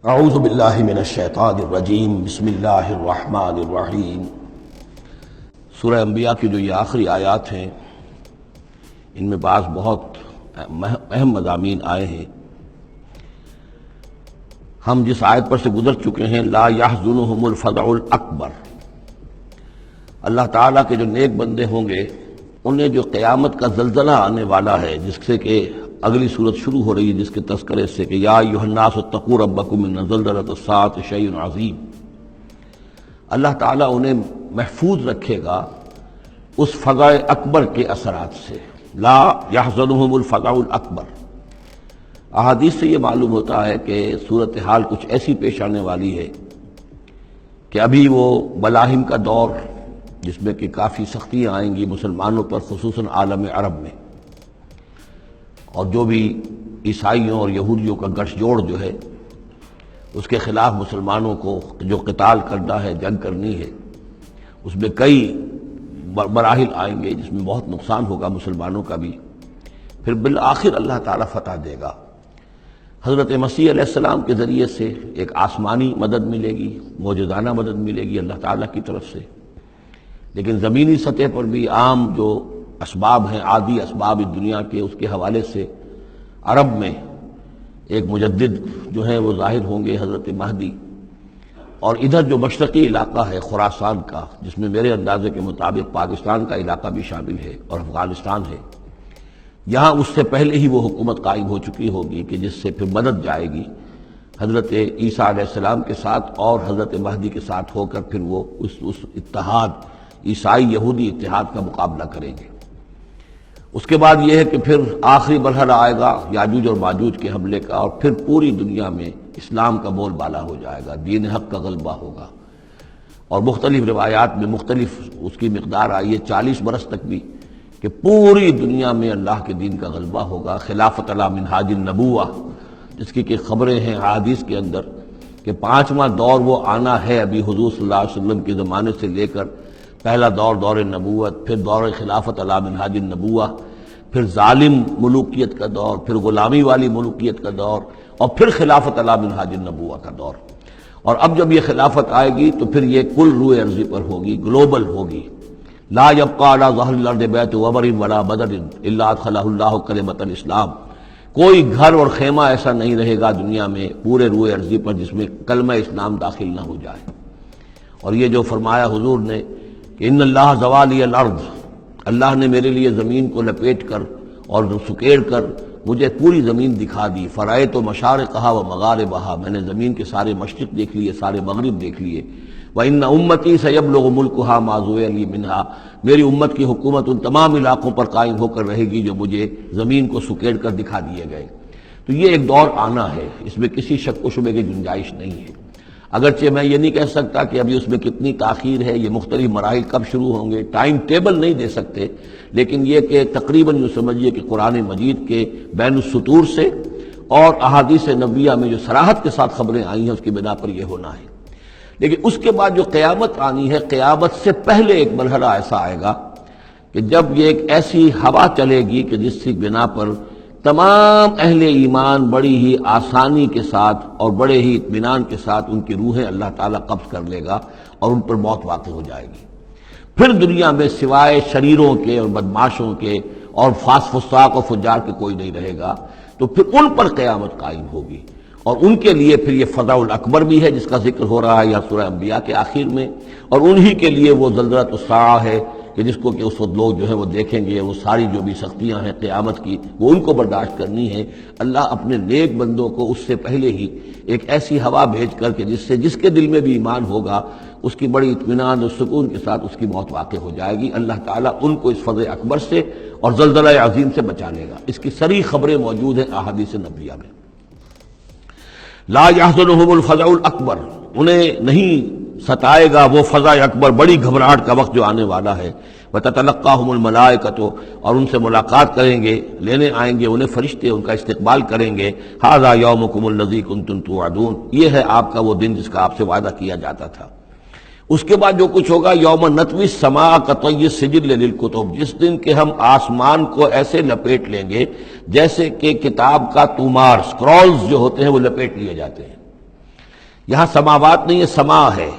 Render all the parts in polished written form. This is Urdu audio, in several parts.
اعوذ باللہ من الشیطان الرجیم بسم اللہ الرحمن الرحیم۔ سورہ انبیاء کی جو یہ آخری آیات ہیں ان میں بعض بہت اہم مضامین آئے ہیں۔ ہم جس آیت پر سے گزر چکے ہیں لا یحزنہم الفزع الاکبر، اللہ تعالیٰ کے جو نیک بندے ہوں گے انہیں جو قیامت کا زلزلہ آنے والا ہے، جس سے کہ اگلی صورت شروع ہو رہی ہے جس کے تذکرے سے کہ یا ایھا الناس اتقوا ربکم ان زلزلۃ الساعۃ شیء عظیم، اللہ تعالیٰ انہیں محفوظ رکھے گا اس فزع اکبر کے اثرات سے۔ لا یحزنہم الفزع الاکبر، احادیث سے یہ معلوم ہوتا ہے کہ صورتحال کچھ ایسی پیش آنے والی ہے کہ ابھی وہ ملاحم کا دور جس میں کہ کافی سختیاں آئیں گی مسلمانوں پر، خصوصاً عالم عرب میں، اور جو بھی عیسائیوں اور یہودیوں کا گٹھ جوڑ جو ہے اس کے خلاف مسلمانوں کو جو قتال کرنا ہے، جنگ کرنی ہے، اس میں کئی مراحل آئیں گے جس میں بہت نقصان ہوگا مسلمانوں کا بھی، پھر بالآخر اللہ تعالیٰ فتح دے گا۔ حضرت مسیح علیہ السلام کے ذریعے سے ایک آسمانی مدد ملے گی، معجزانہ مدد ملے گی اللہ تعالیٰ کی طرف سے، لیکن زمینی سطح پر بھی عام جو اسباب ہیں، عادی اسباب دنیا کے، اس کے حوالے سے عرب میں ایک مجدد جو ہے وہ ظاہر ہوں گے، حضرت مہدی، اور ادھر جو مشرقی علاقہ ہے خراسان کا، جس میں میرے اندازے کے مطابق پاکستان کا علاقہ بھی شامل ہے اور افغانستان ہے، یہاں اس سے پہلے ہی وہ حکومت قائم ہو چکی ہوگی کہ جس سے پھر مدد جائے گی حضرت عیسیٰ علیہ السلام کے ساتھ اور حضرت مہدی کے ساتھ ہو کر پھر وہ اس اتحاد، عیسائی یہودی اتحاد کا مقابلہ کریں گے۔ اس کے بعد یہ ہے کہ پھر آخری مرحلہ آئے گا یاجوج اور ماجوج کے حملے کا، اور پھر پوری دنیا میں اسلام کا بول بالا ہو جائے گا، دین حق کا غلبہ ہوگا، اور مختلف روایات میں مختلف اس کی مقدار آئی ہے، 40 برس تک بھی، کہ پوری دنیا میں اللہ کے دین کا غلبہ ہوگا۔ خلافت علی منہاج النبوہ، جس کی کہ خبریں ہیں حدیث کے اندر کہ 5واں دور وہ آنا ہے ابھی حضور صلی اللہ علیہ وسلم کے زمانے سے لے کر، پہلا دور دور نبوت، پھر دور خلافت علی منہاج النبوہ، پھر ظالم ملوکیت کا دور، پھر غلامی والی ملوکیت کا دور، اور پھر خلافت علی منہاج النبوہ کا دور۔ اور اب جب یہ خلافت آئے گی تو پھر یہ کل روئے ارضی پر ہوگی، گلوبل ہوگی۔ لا یبقى علی ظہر الارض بیت وبر ولا بدر الا ادخلہ اللہ کلمۃ الاسلام، کوئی گھر اور خیمہ ایسا نہیں رہے گا دنیا میں پورے روئے ارضی پر جس میں کلمہ اسلام داخل نہ ہو جائے۔ اور یہ جو فرمایا حضور نے کہ ان اللہ زوالی الارض، اللہ نے میرے لیے زمین کو لپیٹ کر اور سکیڑ کر مجھے پوری زمین دکھا دی، فرائے تو مشارقہا و مغاربہا، میں نے زمین کے سارے مشرق دیکھ لیے، سارے مغرب دیکھ لیے۔ وَإِنَّ أُمَّتِي سَيَبْلُغُ مُلْكُهَا مَا ذُوِّيَ لِي مِنْهَا، میری امت کی حکومت ان تمام علاقوں پر قائم ہو کر رہے گی جو مجھے زمین کو سکیڑ کر دکھا دیے گئے۔ تو یہ ایک دور آنا ہے، اس میں کسی شک و شبے کی گنجائش نہیں ہے، اگرچہ میں یہ نہیں کہہ سکتا کہ ابھی اس میں کتنی تاخیر ہے، یہ مختلف مراحل کب شروع ہوں گے، ٹائم ٹیبل نہیں دے سکتے، لیکن یہ کہ تقریباً یوں سمجھیے کہ قرآن مجید کے بین السطور سے اور احادیث نبویہ میں جو صراحت کے ساتھ خبریں آئی ہیں اس کی بنا پر یہ ہونا ہے۔ لیکن اس کے بعد جو قیامت آنی ہے، قیامت سے پہلے ایک مرحلہ ایسا آئے گا کہ جب یہ ایک ایسی ہوا چلے گی کہ جس کی بنا پر تمام اہل ایمان بڑی ہی آسانی کے ساتھ اور بڑے ہی اطمینان کے ساتھ ان کی روحیں اللہ تعالیٰ قبض کر لے گا اور ان پر موت واقع ہو جائے گی۔ پھر دنیا میں سوائے شریروں کے اور بدماشوں کے اور فساق و فجار کے کوئی نہیں رہے گا، تو پھر ان پر قیامت قائم ہوگی، اور ان کے لیے پھر یہ فزع الاکبر بھی ہے جس کا ذکر ہو رہا ہے یا سورہ انبیاء کے آخر میں، اور انہی کے لیے وہ زلزلۃ الساعہ ہے کہ جس کو کہ اس وقت لوگ جو ہے وہ دیکھیں گے، وہ ساری جو بھی سختیاں ہیں قیامت کی وہ ان کو برداشت کرنی ہے۔ اللہ اپنے نیک بندوں کو اس سے پہلے ہی ایک ایسی ہوا بھیج کر کے جس سے جس کے دل میں بھی ایمان ہوگا اس کی بڑی اطمینان اور سکون کے ساتھ اس کی موت واقع ہو جائے گی۔ اللہ تعالیٰ ان کو اس فزع اکبر سے اور زلزلہ عظیم سے بچا لے گا۔ اس کی صریح خبریں موجود ہیں احادیث نبویہ میں۔ لا یحزنہم الفزع الاکبر، انہیں نہیں ستائے گا وہ فزع اکبر، بڑی گھبراہٹ کا وقت جو آنے والا ہے۔ وتتلقاہم الملائکۃ، اور ان سے ملاقات کریں گے، لینے آئیں گے انہیں فرشتے، ان کا استقبال کریں گے۔ ھذا یومکم الذی کنتم توعدون، یہ ہے آپ کا وہ دن جس کا آپ سے وعدہ کیا جاتا تھا۔ اس کے بعد جو کچھ ہوگا، یوم نطوی السماء کطی السجل للکتب، جس دن کہ ہم آسمان کو ایسے لپیٹ لیں گے جیسے کہ کتاب کا تومار، سکرولز جو ہوتے ہیں وہ لپیٹ لیے جاتے ہیں۔ یہاں سماوات نہیں ہے، سما ہے۔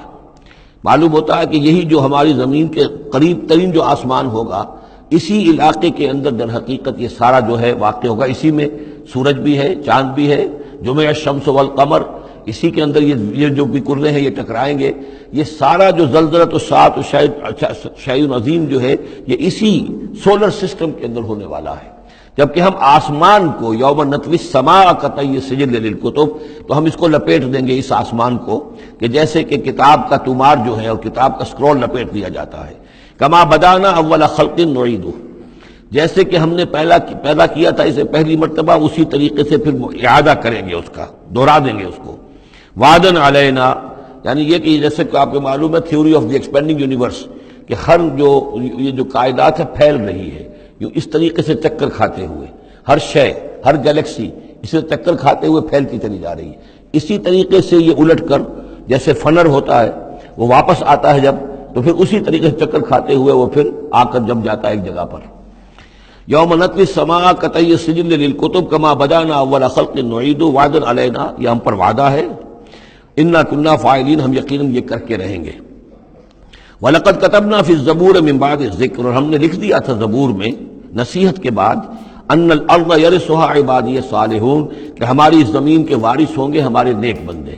معلوم ہوتا ہے کہ یہی جو ہماری زمین کے قریب ترین جو آسمان ہوگا، اسی علاقے کے اندر در حقیقت یہ سارا جو ہے واقع ہوگا۔ اسی میں سورج بھی ہے، چاند بھی ہے، جمع الشمس والقمر، اسی کے اندر یہ جو بھی کرے ہیں یہ ٹکرائیں گے۔ یہ سارا جو زلزلۃ الساعۃ شیء عظیم جو ہے یہ اسی سولر سسٹم کے اندر ہونے والا ہے۔ جبکہ ہم آسمان کو یوم نطوی السماء کطی سجل للکتب، تو ہم اس کو لپیٹ دیں گے اس آسمان کو کہ جیسے کہ کتاب کا تومار جو ہے اور کتاب کا اسکرول لپیٹ دیا جاتا ہے۔ کما بدانا اول خلق نعیدہ، جیسے کہ ہم نے پیدا کیا تھا اسے پہلی مرتبہ، اسی طریقے سے پھر اعادہ کریں گے، اس کا دوہرا دیں گے اس کو۔ وعدن علینا، یعنی یہ کہ جیسے کہ آپ کو معلوم ہے theory of the expanding universe, کہ ہر یہ جو کائنات ہے پھیل رہی ہے یوں اس طریقے سے چکر کھاتے ہوئے، ہر شے، ہر گلیکسی اسے چکر کھاتے ہوئے پھیلتی چلی جا رہی ہے۔ اسی طریقے سے یہ الٹ کر جیسے فنر ہوتا ہے وہ واپس آتا ہے جب، تو پھر اسی طریقے سے چکر کھاتے ہوئے وہ پھر آ کر جم جاتا ہے ایک جگہ پر۔ یوم نطوی السماء کطی السجل للکتب کما بدانا اول خلق نعید وعدا علینا، یہ ہم پر وعدہ ہے۔ انا کنا فاعلین، ہم یقیناً یہ کر کے رہیں گے۔ وَلَقَدْ كَتَبْنَا فِي الزَّبُورِ مِن بَعْدِ الذِّكْرِ، اور ہم نے لکھ دیا تھا زبور میں نصیحت کے بعد، ان الارض یرثها عبادی الصالحون، کہ ہماری اس زمین کے وارث ہوں گے ہمارے نیک بندے۔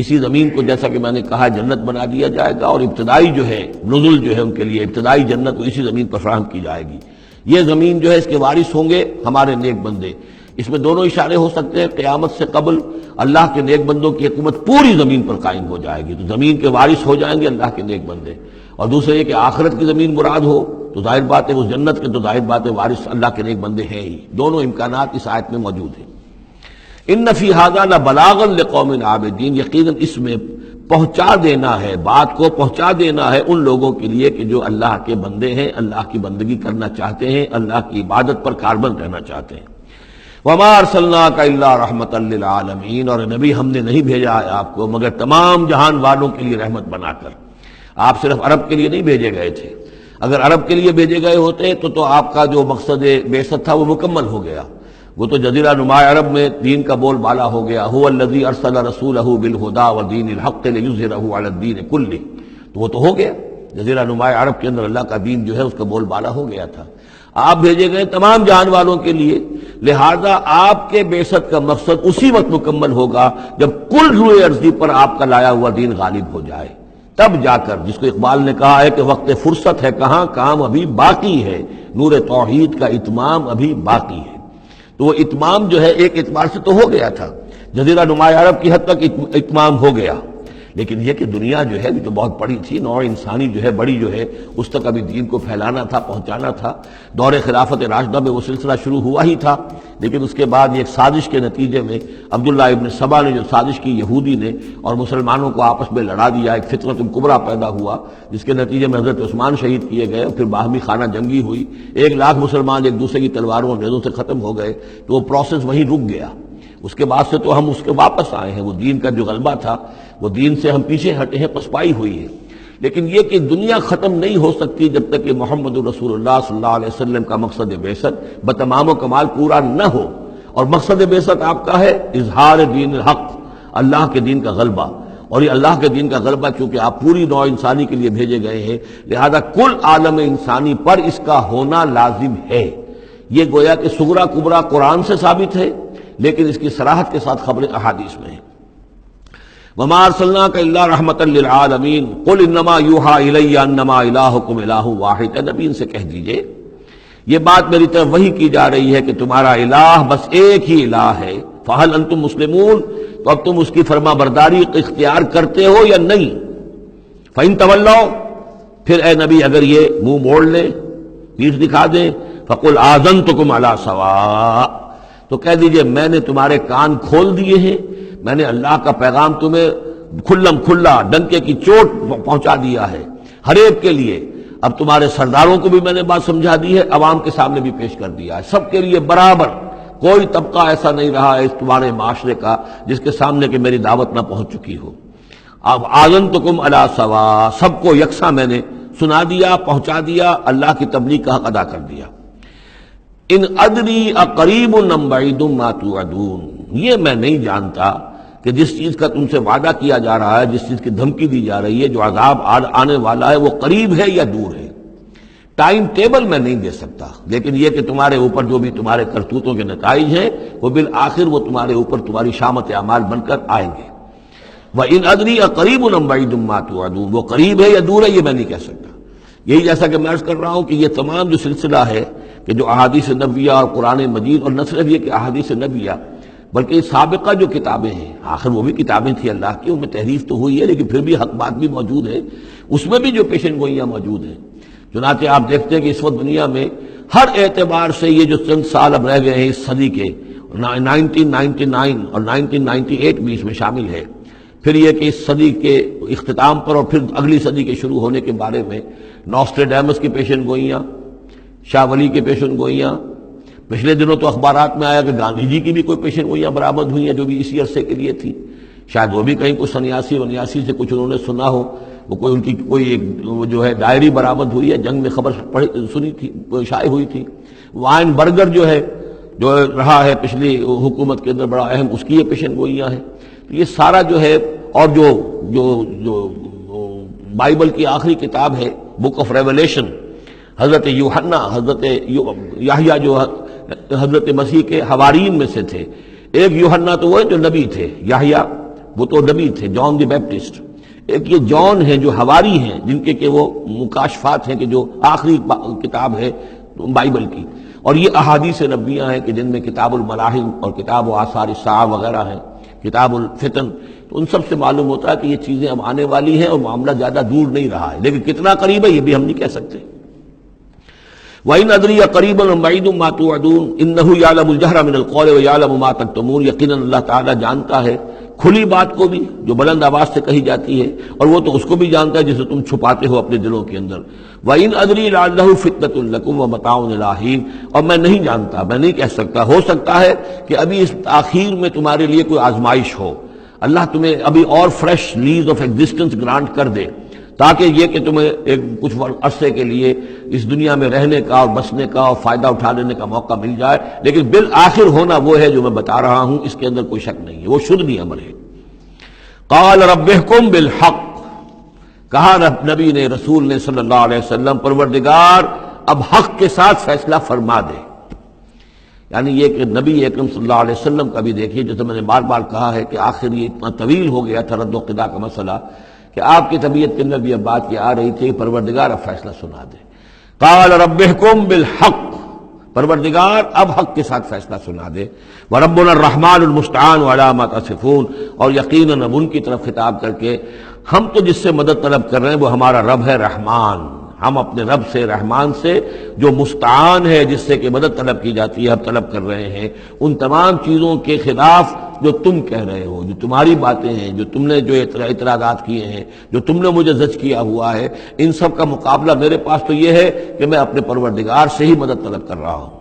اسی زمین کو جیسا کہ میں نے کہا جنت بنا دیا جائے گا، اور ابتدائی جو ہے نزل جو ہے ان کے لیے ابتدائی جنت وہ اسی زمین پر فراہم کی جائے گی۔ یہ زمین جو ہے اس کے وارث ہوں گے ہمارے نیک بندے۔ اس میں دونوں اشارے ہو سکتے ہیں، قیامت سے قبل اللہ کے نیک بندوں کی حکومت پوری زمین پر قائم ہو جائے گی، تو زمین کے وارث ہو جائیں گے اللہ کے نیک بندے۔ اور دوسرے یہ کہ آخرت کی زمین مراد ہو تو ظاہر بات ہے اس جنت کے تو ظاہر بات ہے وارث اللہ کے نیک بندے ہیں ہی۔ دونوں امکانات اس آیت میں موجود ہیں۔ ان فی ھذا لبلاغا لقوم عابدین، یقیناً اس میں پہنچا دینا ہے، بات کو پہنچا دینا ہے ان لوگوں کے لیے کہ جو اللہ کے بندے ہیں، اللہ کی بندگی کرنا چاہتے ہیں، اللہ کی عبادت پر کاربند رہنا چاہتے ہیں۔ وما ارسلناک الا رحمتا للعالمین، اور نبی ہم نے نہیں بھیجا ہے آپ کو مگر تمام جہان والوں کے لیے رحمت بنا کر۔ آپ صرف عرب کے لیے نہیں بھیجے گئے تھے، اگر عرب کے لیے بھیجے گئے ہوتے تو آپ کا جو مقصد بعثت تھا وہ مکمل ہو گیا، وہ تو جزیرہ نما عرب میں دین کا بول بالا ہو گیا۔ هو الذی ارسل رسولہ بالہدی ودین الحق لیظہرہ علی الدین کلہ، تو وہ تو ہو گیا، جزیرہ نما عرب کے اندر اللہ کا دین جو ہے اس کا بول بالا ہو گیا تھا۔ آپ بھیجے گئے تمام جہان والوں کے لیے، لہذا آپ کے بعثت کا مقصد اسی وقت مکمل ہوگا جب کل روئے ارضی پر آپ کا لایا ہوا دین غالب ہو جائے، تب جا کر، جس کو اقبال نے کہا ہے کہ وقت فرصت ہے کہاں، کام ابھی باقی ہے، نور توحید کا اتمام ابھی باقی ہے۔ تو وہ اتمام جو ہے ایک اعتبار سے تو ہو گیا تھا، جزیرہ نما عرب کی حد تک اتمام ہو گیا، لیکن یہ کہ دنیا جو ہے تو بہت بڑی تھی، نوع انسانی جو ہے بڑی جو ہے اس تک ابھی دین کو پھیلانا تھا، پہنچانا تھا۔ دور خلافت راشدہ میں وہ سلسلہ شروع ہوا ہی تھا، لیکن اس کے بعد ایک سازش کے نتیجے میں عبداللہ ابن سبا نے جو سازش کی یہودی نے اور مسلمانوں کو آپس میں لڑا دیا، ایک فتنۃ الکبریٰ پیدا ہوا جس کے نتیجے میں حضرت عثمان شہید کیے گئے، پھر باہمی خانہ جنگی ہوئی، 1,00,000 مسلمان ایک دوسرے کی تلواروں اور نیزوں سے ختم ہو گئے، تو وہ پروسیس وہیں رک گیا۔ اس کے بعد سے تو ہم اس کے واپس آئے ہیں، وہ دین کا جو غلبہ تھا وہ دین سے ہم پیچھے ہٹے ہیں، پسپائی ہوئی ہے۔ لیکن یہ کہ دنیا ختم نہیں ہو سکتی جب تک کہ محمد رسول اللہ صلی اللہ علیہ وسلم کا مقصد بعثت بتمام و کمال پورا نہ ہو، اور مقصد بعثت آپ کا ہے اظہار دین الحق، اللہ کے دین کا غلبہ، اور یہ اللہ کے دین کا غلبہ کیونکہ آپ پوری نوع انسانی کے لیے بھیجے گئے ہیں، لہذا کل عالم انسانی پر اس کا ہونا لازم ہے۔ یہ گویا کہ صغرا کبرا قرآن سے ثابت ہے، لیکن اس کی صراحت کے ساتھ خبریں احادیث میں ہیں۔ وما ارسلناک الا رحمتا للعالمین قل انما یوحی الی انما الہکم الہ واحد، اے نبی ان سے کہہ دیجئے یہ بات میری طرف وحی کی جا رہی ہے کہ تمہارا الہ بس ایک ہی الہ ہے، فہل انتم مسلمون، تو اب تم اس کی فرما برداری اختیار کرتے ہو یا نہیں؟ فإن تولوا، پھر اے نبی اگر یہ منہ موڑ لیں، پیٹھ دکھا دیں، فقل آذنتکم علی سواء، تو کہہ دیجئے میں نے تمہارے کان کھول دیے ہیں، میں نے اللہ کا پیغام تمہیں کھلم کھلا ڈنکے کی چوٹ پہنچا دیا ہے ہر ایک کے لیے۔ اب تمہارے سرداروں کو بھی میں نے بات سمجھا دی ہے، عوام کے سامنے بھی پیش کر دیا ہے، سب کے لیے برابر، کوئی طبقہ ایسا نہیں رہا ہے اس تمہارے معاشرے کا جس کے سامنے کہ میری دعوت نہ پہنچ چکی ہو۔ اب آذنتکم علی سواء، سب کو یکساں میں نے سنا دیا، پہنچا دیا، اللہ کی تبلیغ کا حق ادا کر دیا۔ ان ادری اقریب ام بعید ما توعدون، یہ میں نہیں جانتا کہ جس چیز کا تم سے وعدہ کیا جا رہا ہے، جس چیز کی دھمکی دی جا رہی ہے، جو عذاب آنے والا ہے، وہ قریب ہے یا دور ہے؟ ٹائم ٹیبل میں نہیں دے سکتا، لیکن یہ کہ تمہارے اوپر جو بھی تمہارے کرتوتوں کے نتائج ہیں وہ بالآخر وہ تمہارے اوپر تمہاری شامت اعمال بن کر آئیں گے۔ وَإِنْ أَدْرِي أَقَرِيبٌ أَمْ بَعِيدٌ مَا تُوعَدُونَ، وہ قریب ہے یا دور ہے یہ میں نہیں کہہ سکتا۔ یہی جیسا کہ میں عرض کر رہا ہوں کہ یہ تمام جو سلسلہ ہے کہ جو احادیث نبویہ اور قرآن مجید، اور نہ صرف یہ کہ احادیث نبویہ بلکہ سابقہ جو کتابیں ہیں، آخر وہ بھی کتابیں تھیں اللہ کی، ان میں تحریف تو ہوئی ہے لیکن پھر بھی حق بات بھی موجود ہے، اس میں بھی جو پیشن گوئیاں موجود ہیں۔ چنانچہ آپ دیکھتے ہیں کہ اس وقت دنیا میں ہر اعتبار سے یہ جو چند سال اب رہ گئے ہیں اس صدی کے، 1999 اور 1998 بھی اس میں شامل ہے، پھر یہ کہ اس صدی کے اختتام پر اور پھر اگلی صدی کے شروع ہونے کے بارے میں نوسٹریڈیمس کی پیشن گوئیاں، شاہ ولی کی پیشن گوئیاں، پچھلے دنوں تو اخبارات میں آیا کہ گاندھی جی کی بھی کوئی پیشن گوئیاں برآمد ہوئی ہیں جو بھی اسی عرصے کے لیے تھی، شاید وہ بھی کہیں کوئی سنیاسی سے کچھ انہوں نے سنا ہو، وہ کوئی ان کی کوئی ایک وہ جو ہے ڈائری برآمد ہوئی ہے، جنگ میں خبر سنی تھی، شائع ہوئی تھی۔ وائن برگر جو ہے جو رہا ہے پچھلی حکومت کے اندر بڑا اہم، اس کی یہ پیشن گوئیاں ہیں۔ تو یہ سارا جو ہے، اور جو بائبل کی آخری کتاب ہے بک آف ریولیشن، حضرت یوحنا، حضرت یحییٰ جو حضرت مسیح کے حوارین میں سے تھے، ایک یوحنا تو وہ جو نبی تھے، یحییٰ وہ تو نبی تھے، جان دی بیپٹسٹ، ایک یہ جان ہیں جو حواری ہیں جن کے کہ وہ مکاشفات ہیں کہ جو آخری کتاب ہے بائبل کی، اور یہ احادیث نبویہ ہیں کہ جن میں کتاب الملاحم اور کتاب و آثار الساعہ وغیرہ ہیں، کتاب الفتن، تو ان سب سے معلوم ہوتا ہے کہ یہ چیزیں اب آنے والی ہیں اور معاملہ زیادہ دور نہیں رہا ہے، لیکن کتنا قریب ہے یہ بھی ہم نہیں کہہ سکتے۔ وَإِنْ أَدْرِي أَقَرِيبٌ أَمْ بَعِيدٌ مَا تُوعَدُونَ إِنَّهُ يَعْلَمُ الْجَهْرَ مِنَ الْقَوْلِ وَيَعْلَمُ مَا تَكْتُمُونَ، یقیناً اللہ تعالیٰ جانتا ہے کھلی بات کو بھی جو بلند آواز سے کہی جاتی ہے، اور وہ تو اس کو بھی جانتا ہے جسے تم چھپاتے ہو اپنے دلوں کے اندر۔ وَإِنْ أَدْرِي لَعَلَّهُ فِتْنَةٌ لَكُمْ وَمَتَاعٌ إِلَىٰ حِينٍ، اور میں نہیں جانتا، میں نہیں کہہ سکتا، ہو سکتا ہے کہ ابھی اس تاخیر میں تمہارے لیے کوئی آزمائش ہو، اللہ تمہیں ابھی اور fresh lease of existence grant کر دے، تاکہ یہ کہ تمہیں ایک کچھ عرصے کے لیے اس دنیا میں رہنے کا اور بسنے کا اور فائدہ اٹھا لینے کا موقع مل جائے، لیکن بالآخر ہونا وہ ہے جو میں بتا رہا ہوں، اس کے اندر کوئی شک نہیں ہے، وہ شدنی عمل ہے۔ قال رب احکم بالحق، کہا نبی نے، رسول نے صلی اللہ علیہ وسلم، پروردگار اب حق کے ساتھ فیصلہ فرما دے۔ یعنی یہ کہ نبی اکرم صلی اللہ علیہ وسلم کا بھی دیکھیے، جیسے میں نے بار بار کہا ہے کہ آخر یہ اتنا طویل ہو گیا تھا رد و قضا کا مسئلہ کہ آپ کی طبیعت کے اندر بھی اب بات یہ آ رہی تھی کہ پروردگار اب فیصلہ سنا دے۔ قال رب احکم بالحق، پروردگار اب حق کے ساتھ فیصلہ سنا دے۔ وربنا الرحمن المستعان علی ما تصفون، اور یقیناً اب ان کی طرف خطاب کر کے، ہم تو جس سے مدد طلب کر رہے ہیں وہ ہمارا رب ہے رحمان، ہم اپنے رب سے رحمان سے جو مستعان ہے، جس سے کہ مدد طلب کی جاتی ہے، ہم طلب کر رہے ہیں ان تمام چیزوں کے خلاف جو تم کہہ رہے ہو، جو تمہاری باتیں ہیں، جو تم نے جو اعتراضات کیے ہیں، جو تم نے مجھے زج کیا ہوا ہے، ان سب کا مقابلہ میرے پاس تو یہ ہے کہ میں اپنے پروردگار سے ہی مدد طلب کر رہا ہوں۔